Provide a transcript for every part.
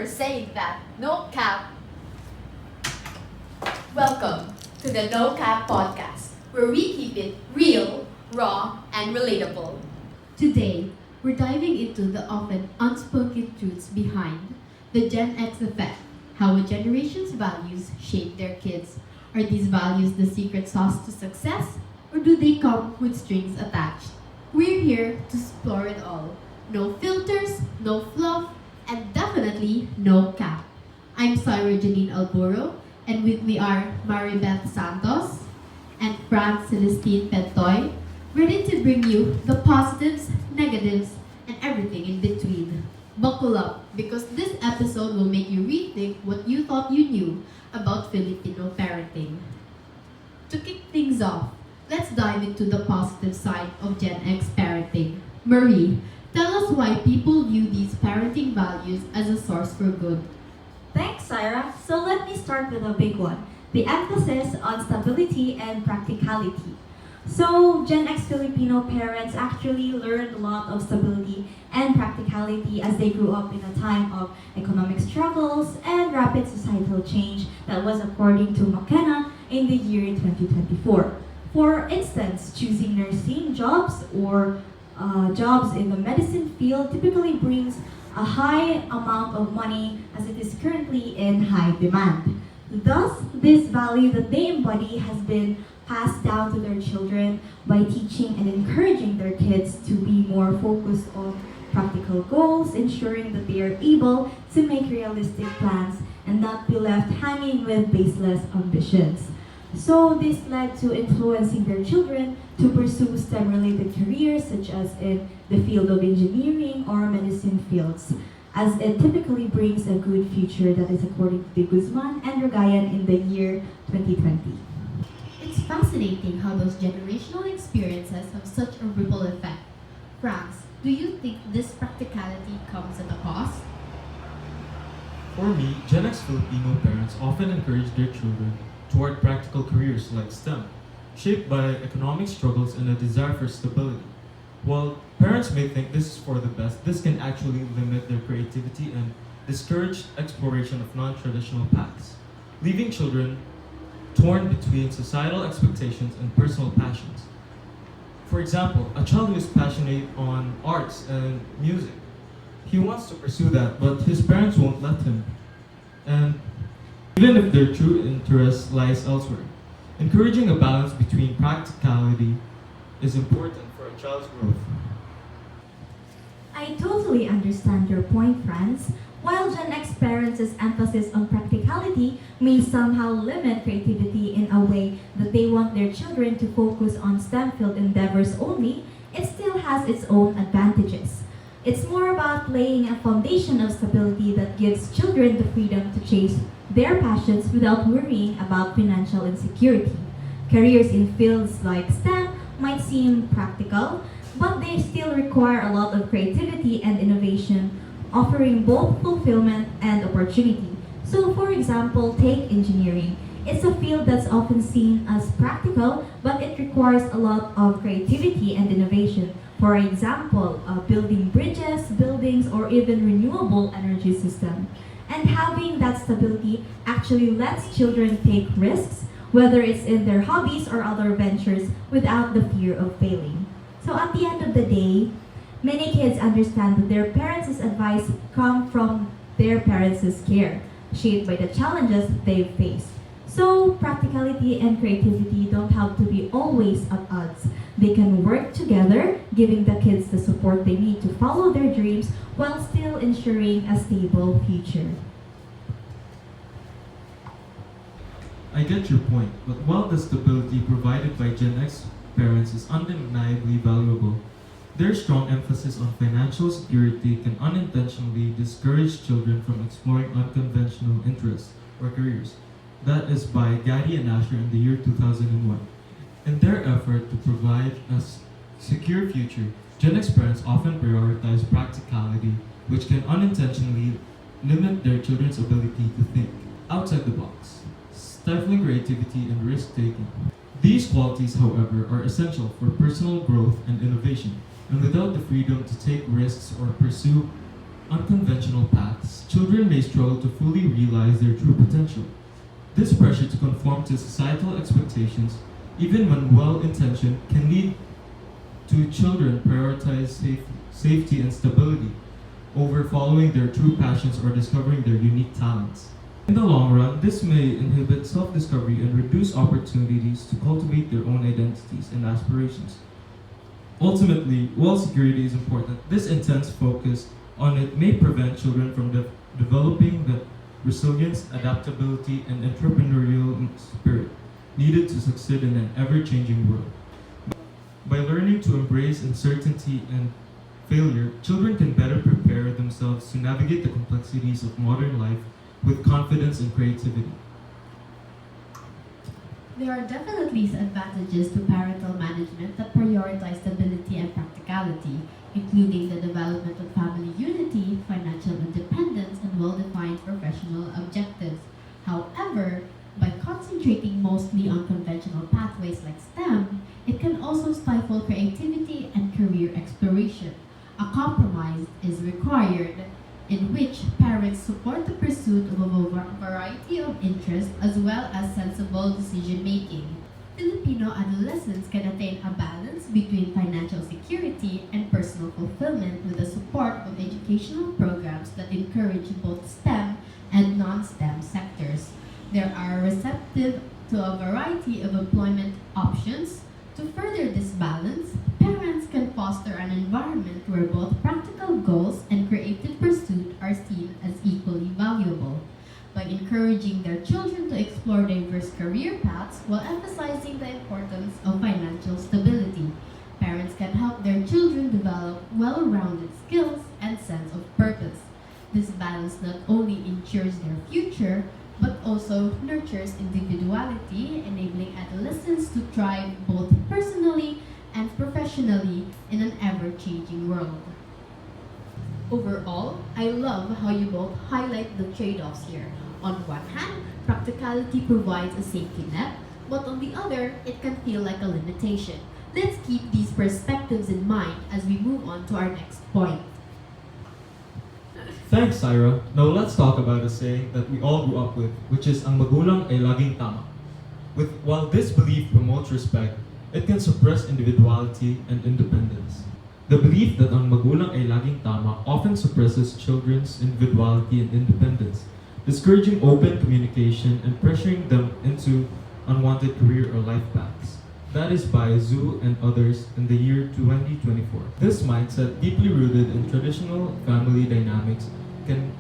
for saying that. No cap. Welcome to the No Cap Podcast, where we keep it real, raw, and relatable. Today, we're diving into the often unspoken truths behind the Gen X effect, how a generation's values shape their kids. Are these values the secret sauce to success, or do they come with strings attached? We're here to explore it all. No filters, no fluff, and definitely no cap. I'm Syra Janine Alburo, and with me are Maribeth Santos and Franz Celestine Pentoy, ready to bring you the positives, negatives, and everything in between. Buckle up, because this episode will make you rethink what you thought you knew about Filipino parenting. To kick things off, let's dive into the positive side of Gen X parenting. Marie, tell us why people view these parenting values as a source for good. Thanks, Syra. So let me start with a big one, the emphasis on stability and practicality. So Gen X Filipino parents actually learned a lot of stability and practicality as they grew up in a time of economic struggles and rapid societal change that was according to McKenna in the year 2024. For instance, choosing nursing jobs or jobs in the medicine field typically brings a high amount of money as it is currently in high demand. Thus, this value that they embody has been passed down to their children by teaching and encouraging their kids to be more focused on practical goals, ensuring that they are able to make realistic plans and not be left hanging with baseless ambitions. So this led to influencing their children to pursue STEM-related careers such as in the field of engineering or medicine fields, as it typically brings a good future. That is according to De Guzman and Ragayan in the year 2020. It's fascinating how those generational experiences have such a ripple effect. Franz, do you think this practicality comes at a cost? For me, Gen X Filipino parents often encourage their children toward practical careers like STEM, shaped by economic struggles and a desire for stability. While parents may think this is for the best, this can actually limit their creativity and discourage exploration of non-traditional paths, leaving children torn between societal expectations and personal passions. For example, a child who is passionate on arts and music, he wants to pursue that, but his parents won't let him. And even if their true interest lies elsewhere, encouraging a balance between practicality is important for a child's growth. I totally understand your point, Franz. While Gen X parents' emphasis on practicality may somehow limit creativity in a way that they want their children to focus on STEM field endeavors only, it still has its own advantages. It's more about laying a foundation of stability that gives children the freedom to chase their passions without worrying about financial insecurity. Careers in fields like STEM might seem practical, but they still require a lot of creativity and innovation, offering both fulfillment and opportunity. So for example, take engineering. It's a field that's often seen as practical, but it requires a lot of creativity and innovation. For example, building bridges, buildings, or even renewable energy system. And having that stability actually lets children take risks, whether it's in their hobbies or other ventures, without the fear of failing. So at the end of the day, many kids understand that their parents' advice come from their parents' care, shaped by the challenges they've faced. So practicality and creativity don't have to be always at odds. They can work together, giving the kids the support they need to follow their dreams while still ensuring a stable future. I get your point, but while the stability provided by Gen X parents is undeniably valuable, their strong emphasis on financial security can unintentionally discourage children from exploring unconventional interests or careers. That is by Gaddy and Asher in the year 2001. In their effort to provide a secure future, Gen X parents often prioritize practicality, which can unintentionally limit their children's ability to think outside the box, stifling creativity and risk-taking. These qualities, however, are essential for personal growth and innovation, and without the freedom to take risks or pursue unconventional paths, children may struggle to fully realize their true potential. This pressure to conform to societal expectations, even when well-intentioned, can lead to children prioritize safety and stability over following their true passions or discovering their unique talents. In the long run, this may inhibit self-discovery and reduce opportunities to cultivate their own identities and aspirations. Ultimately, while security is important, this intense focus on it may prevent children from developing the resilience, adaptability, and entrepreneurial spirit needed to succeed in an ever-changing world. By learning to embrace uncertainty and failure, children can better prepare themselves to navigate the complexities of modern life with confidence and creativity. There are definitely advantages to parental management that prioritize stability and practicality, including the development of family unity, financial independence, and well-defined professional objectives. However, by concentrating mostly on conventional pathways like STEM, it can also stifle creativity and career exploration. A compromise is required in which parents support the pursuit of a variety of interests as well as sensible decision-making. Filipino adolescents can attain a balance between financial security and personal fulfillment with the support of educational programs that encourage both STEM and non-STEM sectors. They are receptive to a variety of employment options. To further this balance, parents can foster an environment where both practical goals and creative pursuit are seen as equally valuable. By encouraging their children to explore diverse career paths while emphasizing the importance of financial stability, parents can help their children develop well-rounded skills and sense of purpose. This balance not only ensures their future, but also nurtures individuality, enabling adolescents to thrive both personally and professionally in an ever-changing world. Overall, I love how you both highlight the trade-offs here. On one hand, practicality provides a safety net, but on the other, it can feel like a limitation. Let's keep these perspectives in mind as we move on to our next point. Thanks, Syra. Now let's talk about a saying that we all grew up with, which is ang magulang ay laging tama. While this belief promotes respect, it can suppress individuality and independence. The belief that ang magulang ay laging tama often suppresses children's individuality and independence, discouraging open communication and pressuring them into unwanted career or life paths. That is by Zhu and others in the year 2024. This mindset, deeply rooted in traditional family dynamics, can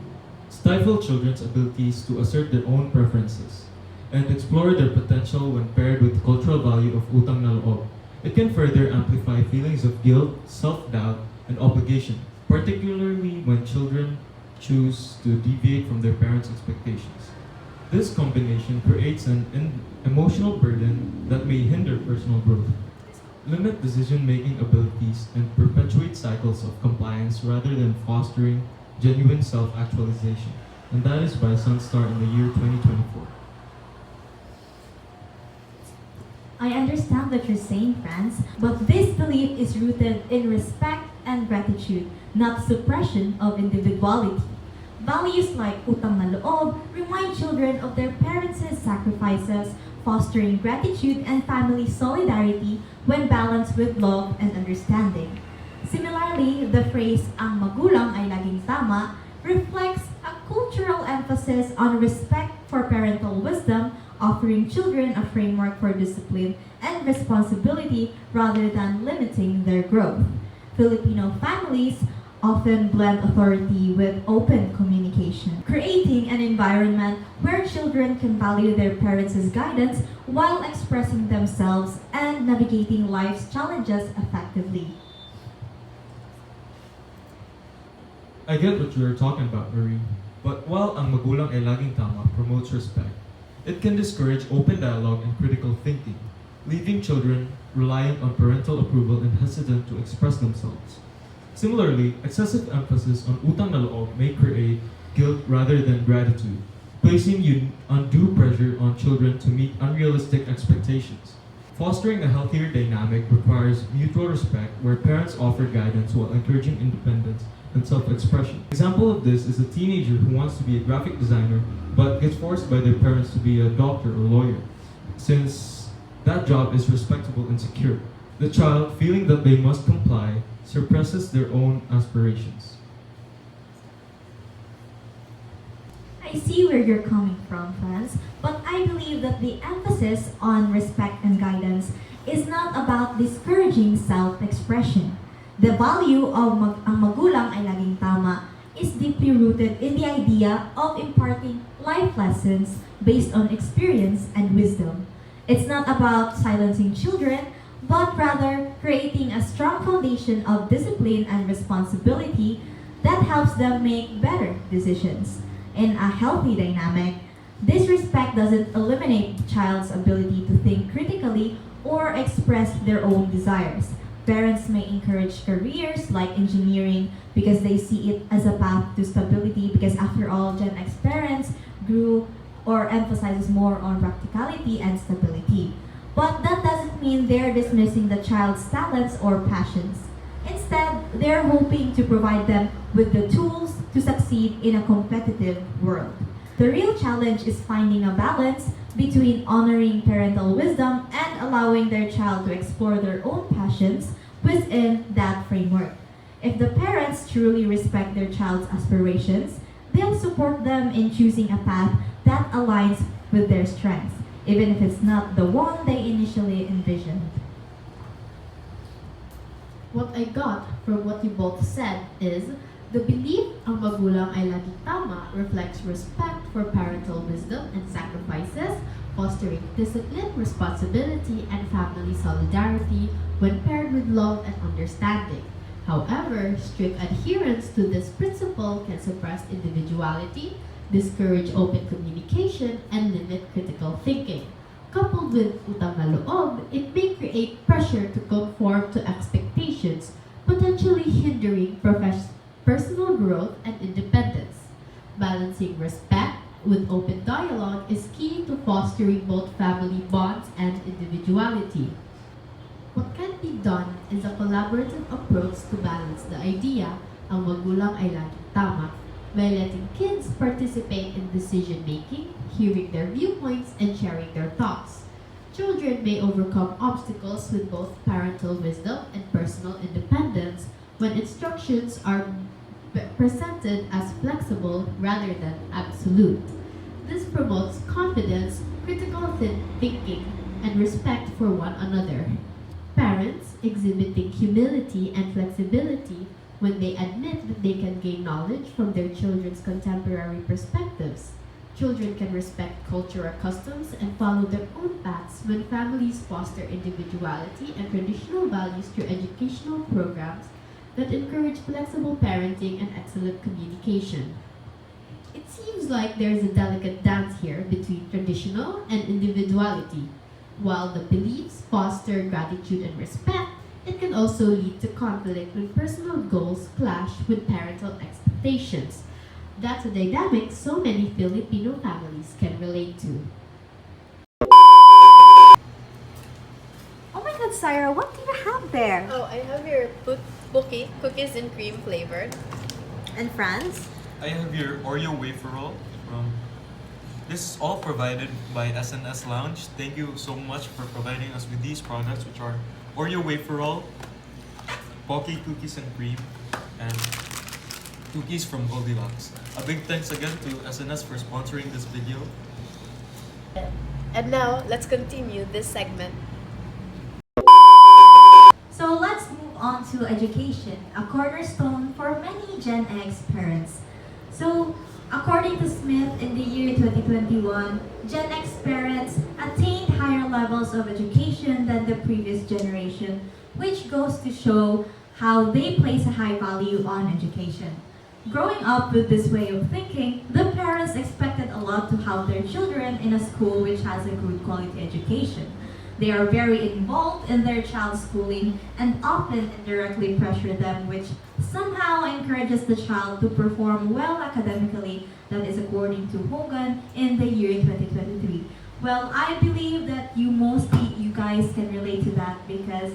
stifle children's abilities to assert their own preferences and explore their potential when paired with the cultural value of utang na loob. It can further amplify feelings of guilt, self-doubt, and obligation, particularly when children choose to deviate from their parents' expectations. This combination creates an emotional burden that may hinder personal growth, limit decision-making abilities, and perpetuate cycles of compliance rather than fostering genuine self-actualization. And that is by Sunstar in the year 2024. I understand what you're saying, friends, but this belief is rooted in respect and gratitude, not suppression of individuality. Values like utang na loob remind children of their parents' sacrifices, fostering gratitude and family solidarity when balanced with love and understanding. Similarly, the phrase ang magulang ay laging tama reflects a cultural emphasis on respect for parental wisdom, offering children a framework for discipline and responsibility rather than limiting their growth. Filipino families often blend authority with open communication, creating an environment where children can value their parents' guidance while expressing themselves and navigating life's challenges effectively. I get what you're talking about, Marie, but while ang magulang ay laging tama promotes respect, it can discourage open dialogue and critical thinking, leaving children reliant on parental approval and hesitant to express themselves. Similarly, excessive emphasis on utang na loob may create guilt rather than gratitude, placing undue pressure on children to meet unrealistic expectations. Fostering a healthier dynamic requires mutual respect where parents offer guidance while encouraging independence and self-expression. Example of this is a teenager who wants to be a graphic designer but gets forced by their parents to be a doctor or lawyer, since that job is respectable and secure. The child, feeling that they must comply, suppresses their own aspirations. I see where you're coming from, friends, but I believe that the emphasis on respect and guidance is not about discouraging self-expression. The value of ang magulang ay laging tama is deeply rooted in the idea of imparting life lessons based on experience and wisdom. It's not about silencing children, but rather creating a strong foundation of discipline and responsibility that helps them make better decisions. In a healthy dynamic, this respect doesn't eliminate the child's ability to think critically or express their own desires. Parents may encourage careers like engineering because they see it as a path to stability, because after all, Gen X parents grew or emphasizes more on practicality and stability. But that doesn't mean they're dismissing the child's talents or passions. Instead, they're hoping to provide them with the tools to succeed in a competitive world. The real challenge is finding a balance between honoring parental wisdom and allowing their child to explore their own passions within that framework. If the parents truly respect their child's aspirations, they'll support them in choosing a path that aligns with their strengths, even if it's not the one they initially envisioned. What I got from what you both said is the belief ang magulang ay laging tama reflects respect for parental wisdom and sacrifices, fostering discipline, responsibility, and family solidarity when paired with love and understanding. However, strict adherence to this principle can suppress individuality, discourage open communication, and limit critical thinking. Coupled with utang na loob, it may create pressure to conform to expectations, potentially hindering personal growth and independence. Balancing respect with open dialogue is key to fostering both family bonds and individuality. What can be done is a collaborative approach to balance the idea ang magulang ay laging tama by letting kids participate in decision-making, hearing their viewpoints, and sharing their thoughts. Children may overcome obstacles with both parental wisdom and personal independence when instructions are presented as flexible rather than absolute. This promotes confidence, critical thinking, and respect for one another. Parents exhibiting humility and flexibility when they admit that they can gain knowledge from their children's contemporary perspectives. Children can respect cultural customs and follow their own paths when families foster individuality and traditional values through educational programs that encourage flexible parenting and excellent communication. It seems like there is a delicate dance here between traditional and individuality. While the beliefs foster gratitude and respect, it can also lead to conflict when personal goals clash with parental expectations. That's a dynamic so many Filipino families can relate to. Oh my god, Sarah, what do you have there? Oh, I have your bookie, cookies and cream flavored. And Franz? I have your Oreo wafer roll. This is all provided by SNS Lounge. Thank you so much for providing us with these products, which are Oreo wafer roll, Pocky cookies and cream, and cookies from Goldilocks. A big thanks again to SNS for sponsoring this video. And now, let's continue this segment. So let's move on to education, a cornerstone for many Gen X parents. So, according to Smith, in the year 2021, Gen X parents attained higher levels of education than the previous generation, which goes to show how they place a high value on education. Growing up with this way of thinking, the parents expected a lot to have their children in a school which has a good quality education. They are very involved in their child's schooling and often indirectly pressure them, which somehow encourages the child to perform well academically. That is according to Hogan in the year 2023. Well, I believe that you guys can relate to that because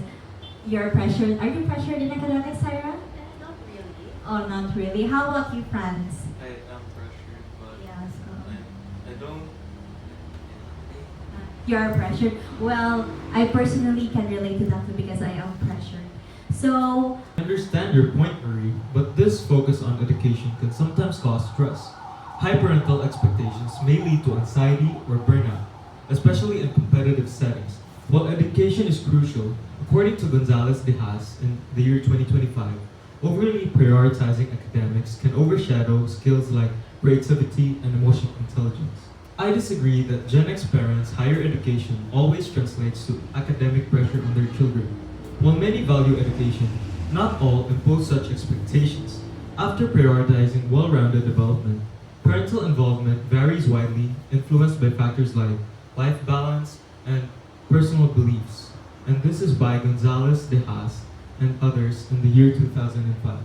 you're pressured. Are you pressured in academics, Sarah? Not really. Oh, not really. How about you, Franz? I am pressured, but Yes. I don't. You're pressured. Well, I personally can relate to that too because I am pressured. So, I understand your point, Marie, but this focus on education can sometimes cause stress. High parental expectations may lead to anxiety or burnout, especially in competitive settings. While education is crucial, according to Gonzalez de Haas in the year 2025, overly prioritizing academics can overshadow skills like creativity and emotional intelligence. I disagree that Gen X parents' higher education always translates to academic pressure on their children. While many value education, not all impose such expectations. After prioritizing well-rounded development, parental involvement varies widely, influenced by factors like life balance and personal beliefs. And this is by Gonzalez de Haas and others in the year 2005.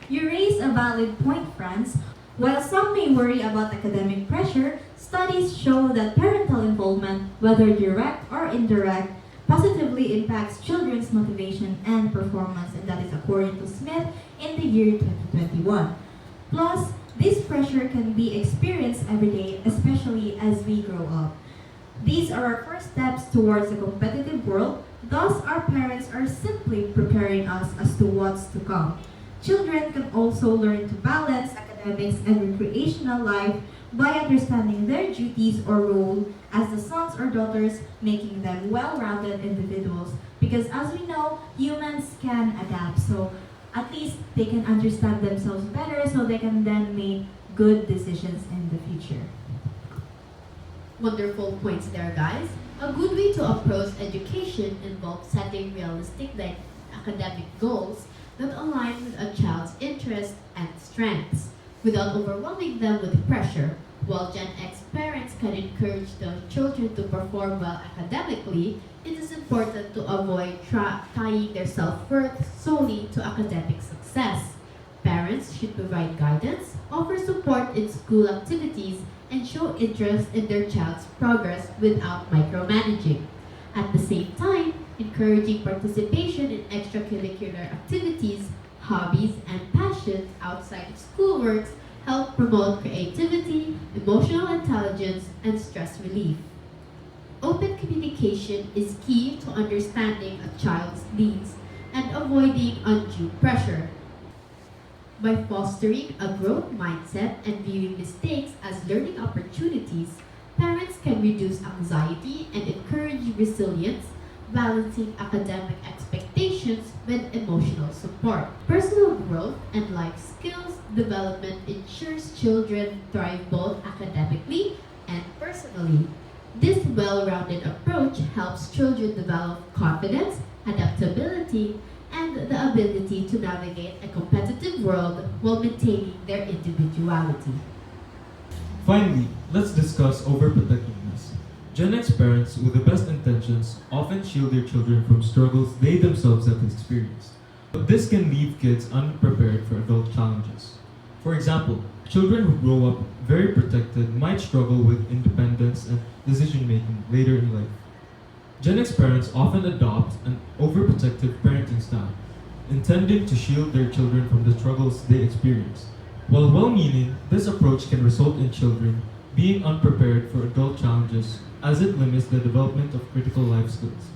you raise a valid point, Franz. While some may worry about academic pressure, studies show that parental involvement, whether direct or indirect, positively impacts children's motivation and performance, and that is according to Smith in the year 2021. Plus, this pressure can be experienced every day, especially as we grow up. These are our first steps towards a competitive world, thus our parents are simply preparing us as to what's to come. Children can also learn to balance academics and recreational life by understanding their duties or role as the sons or daughters, making them well-rounded individuals. Because as we know, humans can adapt, so at least they can understand themselves better so they can then make good decisions in the future. Wonderful points there, guys. A good way to approach education involves setting realistic academic goals that align with a child's interests and strengths without overwhelming them with pressure. While Gen X parents can encourage their children to perform well academically, it is important to avoid tying their self-worth solely to academic success. Parents should provide guidance, offer support in school activities, and show interest in their child's progress without micromanaging. At the same time, encouraging participation in extracurricular activities, hobbies, and passions outside of schoolwork help promote creativity, emotional intelligence, and stress relief. Open communication is key to understanding a child's needs and avoiding undue pressure. By fostering a growth mindset and viewing mistakes as learning opportunities, parents can reduce anxiety and encourage resilience, balancing academic expectations with emotional support. Personal growth and life skills development ensures children thrive both academically and personally. This well-rounded approach helps children develop confidence, adaptability, and the ability to navigate a competitive world while maintaining their individuality. Finally, let's discuss overprotectiveness. Gen X parents with the best intentions often shield their children from struggles they themselves have experienced. But this can leave kids unprepared for adult challenges. For example, children who grow up very protected might struggle with independence and decision making later in life. Gen X parents often adopt an overprotective parenting style, intending to shield their children from the struggles they experience. While well-meaning, this approach can result in children being unprepared for adult challenges as it limits the development of critical life skills,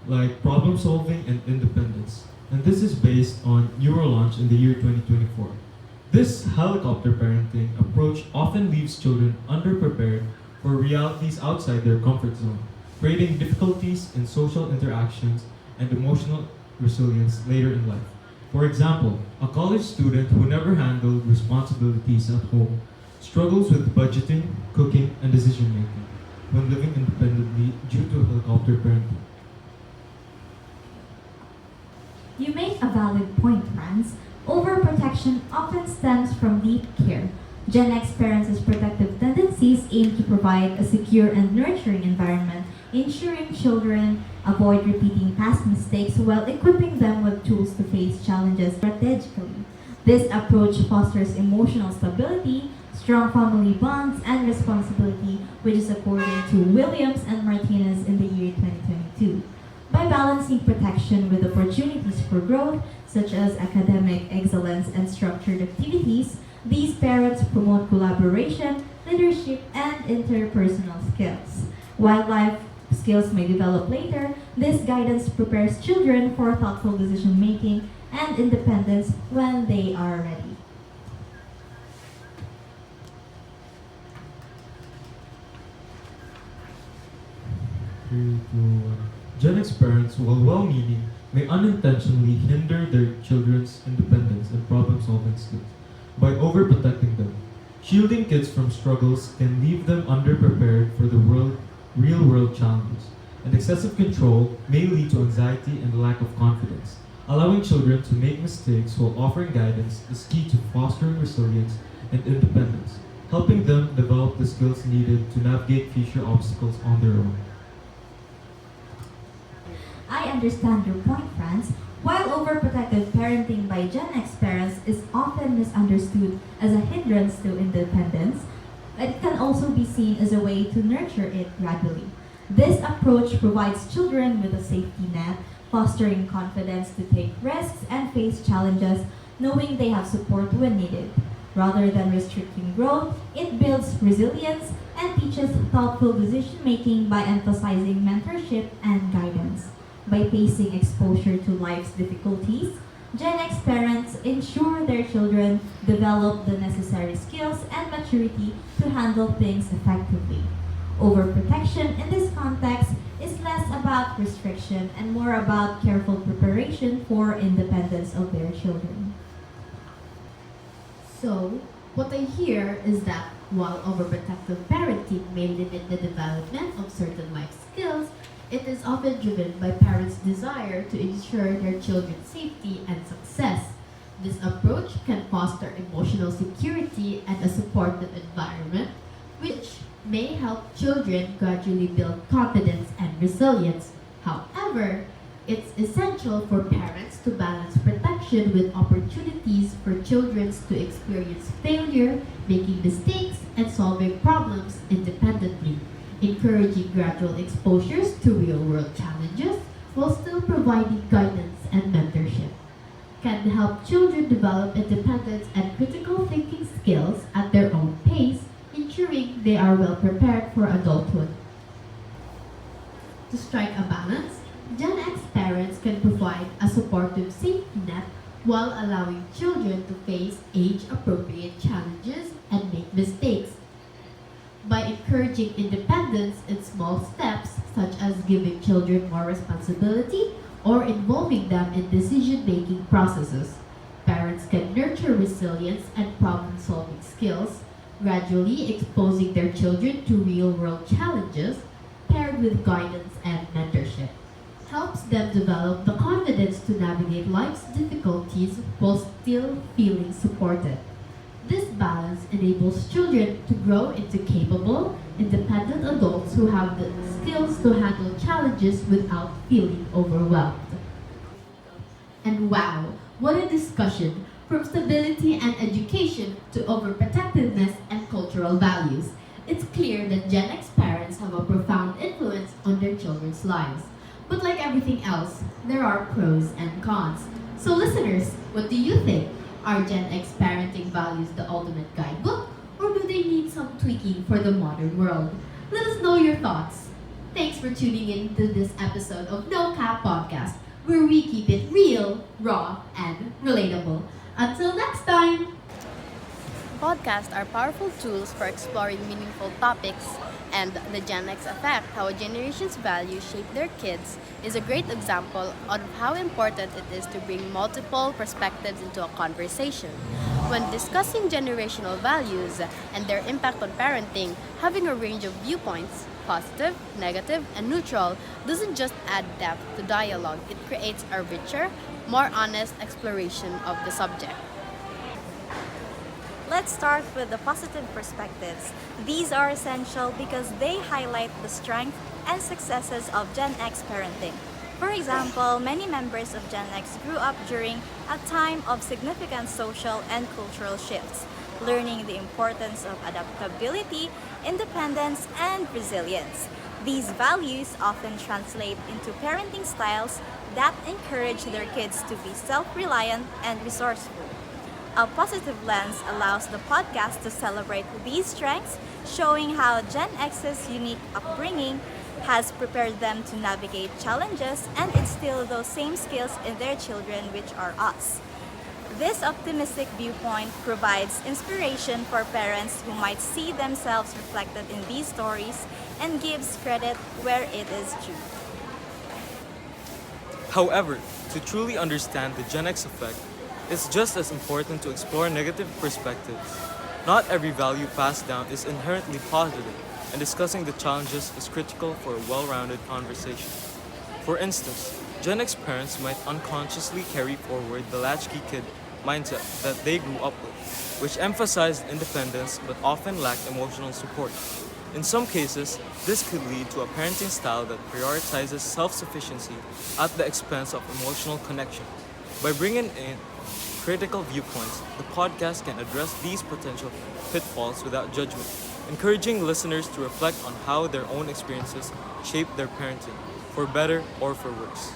like problem solving and independence. And this is based on Neurolaunch in the year 2024. This helicopter parenting approach often leaves children underprepared for realities outside their comfort zone, creating difficulties in social interactions and emotional resilience later in life. For example, a college student who never handled responsibilities at home struggles with budgeting, cooking, and decision making when living independently due to helicopter parenting. You make a valid point, Franz. Overprotection often stems from deep care. Gen X parents' protective tendencies aim to provide a secure and nurturing environment, ensuring children avoid repeating past mistakes while equipping them with tools to face challenges strategically. This approach fosters emotional stability, strong family bonds, and responsibility, which is according to Williams and Martinez in the year 2022. By balancing protection with opportunities for growth, such as academic excellence and structured activities, these parents promote collaboration, leadership, and interpersonal skills. While life skills may develop later, this guidance prepares children for thoughtful decision making and independence when they are ready. Three, two, one. Gen X parents, while well-meaning, may unintentionally hinder their children's independence and problem-solving skills by overprotecting them. Shielding kids from struggles can leave them underprepared for the real-world challenges, and excessive control may lead to anxiety and lack of confidence. Allowing children to make mistakes while offering guidance is key to fostering resilience and independence, helping them develop the skills needed to navigate future obstacles on their own. I understand your point, Franz. While overprotective parenting by Gen X parents is often misunderstood as a hindrance to independence, it can also be seen as a way to nurture it gradually. This approach provides children with a safety net, fostering confidence to take risks and face challenges, knowing they have support when needed. Rather than restricting growth, it builds resilience and teaches thoughtful decision making by emphasizing mentorship and guidance. By pacing exposure to life's difficulties, Gen X parents ensure their children develop the necessary skills and maturity to handle things effectively. Overprotection in this context is less about restriction and more about careful preparation for independence of their children. So, what I hear is that while overprotective parenting may limit the development of certain life skills, it is often driven by parents' desire to ensure their children's safety and success. This approach can foster emotional security and a supportive environment, which may help children gradually build confidence and resilience. However, it's essential for parents to balance protection with opportunities for children to experience failure, making mistakes, and solving problems independently. Encouraging gradual exposures to real-world challenges while still providing guidance and mentorship can help children develop independence and critical thinking skills at their own pace, ensuring they are well prepared for adulthood. To strike a balance, Gen X parents can provide a supportive safety net while allowing children to face age-appropriate challenges and make mistakes. By encouraging independence in small steps, such as giving children more responsibility or involving them in decision-making processes, parents can nurture resilience and problem-solving skills, gradually exposing their children to real-world challenges paired with guidance and mentorship. Helps them develop the confidence to navigate life's difficulties while still feeling supported. This balance enables children to grow into capable, independent adults who have the skills to handle challenges without feeling overwhelmed. And wow, what a discussion! From stability and education to overprotectiveness and cultural values. It's clear that Gen X parents have a profound influence on their children's lives. But like everything else, there are pros and cons. So listeners, what do you think? Are Gen X parenting values the ultimate guidebook, or do they need some tweaking for the modern world? Let us know your thoughts. Thanks for tuning in to this episode of No Cap Podcast, where we keep it real, raw, and relatable. Until next time! Podcasts are powerful tools for exploring meaningful topics, and the Gen X effect, how a generation's values shape their kids, is a great example of how important it is to bring multiple perspectives into a conversation. When discussing generational values and their impact on parenting, having a range of viewpoints, positive, negative, and neutral, doesn't just add depth to dialogue, it creates a richer, more honest exploration of the subject. Let's start with the positive perspectives. These are essential because they highlight the strength and successes of Gen X parenting. For example, many members of Gen X grew up during a time of significant social and cultural shifts, learning the importance of adaptability, independence, and resilience. These values often translate into parenting styles that encourage their kids to be self reliant and resourceful. A positive lens allows the podcast to celebrate these strengths, showing how Gen X's unique upbringing has prepared them to navigate challenges and instill those same skills in their children, which are us. This optimistic viewpoint provides inspiration for parents who might see themselves reflected in these stories and gives credit where it is due. However, to truly understand the Gen X effect, it's just as important to explore negative perspectives. Not every value passed down is inherently positive, and discussing the challenges is critical for a well-rounded conversation. For instance, Gen X parents might unconsciously carry forward the latchkey kid mindset that they grew up with, which emphasized independence but often lacked emotional support. In some cases, this could lead to a parenting style that prioritizes self-sufficiency at the expense of emotional connection. By bringing in critical viewpoints, the podcast can address these potential pitfalls without judgment, encouraging listeners to reflect on how their own experiences shape their parenting, for better or for worse.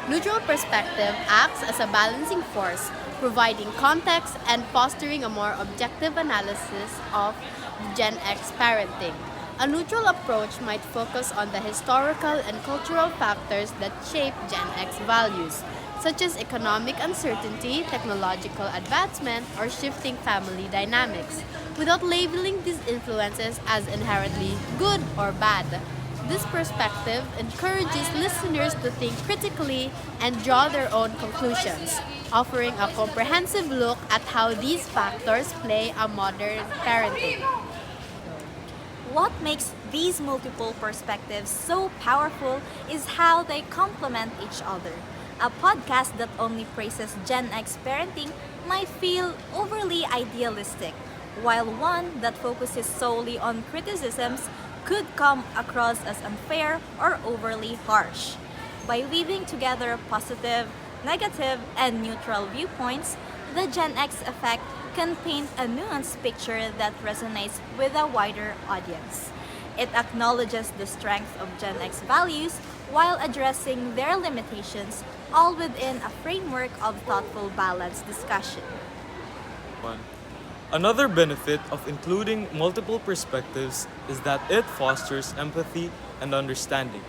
Neutral perspective acts as a balancing force, providing context and fostering a more objective analysis of Gen X parenting. A neutral approach might focus on the historical and cultural factors that shape Gen X values, such as economic uncertainty, technological advancement, or shifting family dynamics, without labeling these influences as inherently good or bad. This perspective encourages listeners to think critically and draw their own conclusions, offering a comprehensive look at how these factors play a modern parenting. What makes these multiple perspectives so powerful is how they complement each other. A podcast that only praises Gen X parenting might feel overly idealistic, while one that focuses solely on criticisms could come across as unfair or overly harsh. By weaving together positive, negative, and neutral viewpoints, the Gen X effect can paint a nuanced picture that resonates with a wider audience. It acknowledges the strength of Gen X values while addressing their limitations, all within a framework of thoughtful, balanced discussion. One. Another benefit of including multiple perspectives is that it fosters empathy and understanding.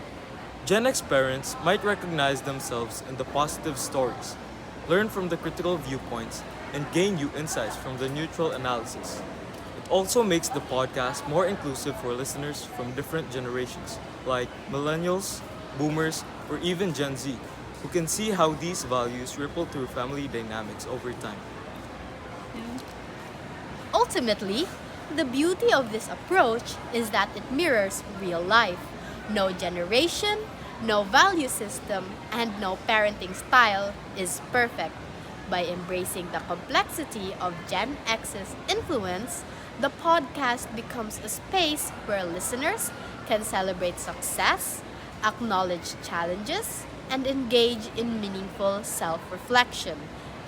Gen X parents might recognize themselves in the positive stories, learn from the critical viewpoints, and gain new insights from the neutral analysis. It also makes the podcast more inclusive for listeners from different generations, like millennials, boomers, or even Gen Z, who can see how these values ripple through family dynamics over time. Ultimately, the beauty of this approach is that it mirrors real life. No generation, no value system, and no parenting style is perfect. By embracing the complexity of Gen X's influence, the podcast becomes a space where listeners can celebrate success, acknowledge challenges, and engage in meaningful self reflection.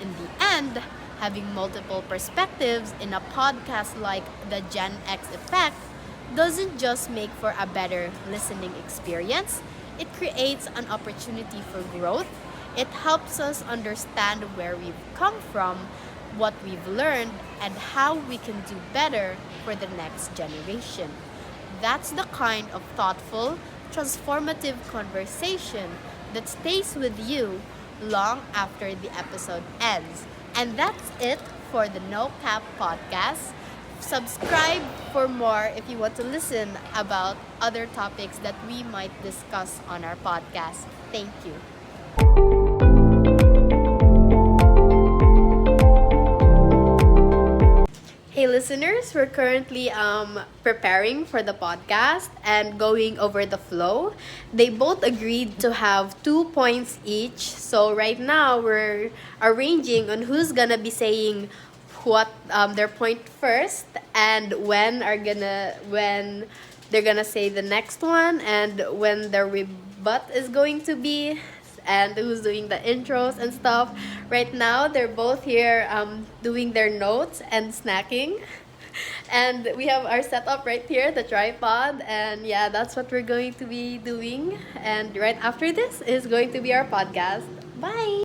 In the end, having multiple perspectives in a podcast like the Gen X Effect doesn't just make for a better listening experience, it creates an opportunity for growth. It helps us understand where we've come from, what we've learned, and how we can do better for the next generation. That's the kind of thoughtful, transformative conversation that stays with you long after the episode ends. And that's it for the No Cap podcast. Subscribe for more if you want to listen about other topics that we might discuss on our podcast. Thank you. Hey listeners, we're currently preparing for the podcast and going over the flow. They both agreed to have 2 points each. So right now we're arranging on who's gonna be saying what their point first and when they're gonna say the next one and when their rebut is going to be. and who's doing the intros and stuff. Right now, they're both here doing their notes and snacking. And we have our setup right here, the tripod, and yeah, that's what we're going to be doing. And right after this is going to be our podcast. Bye!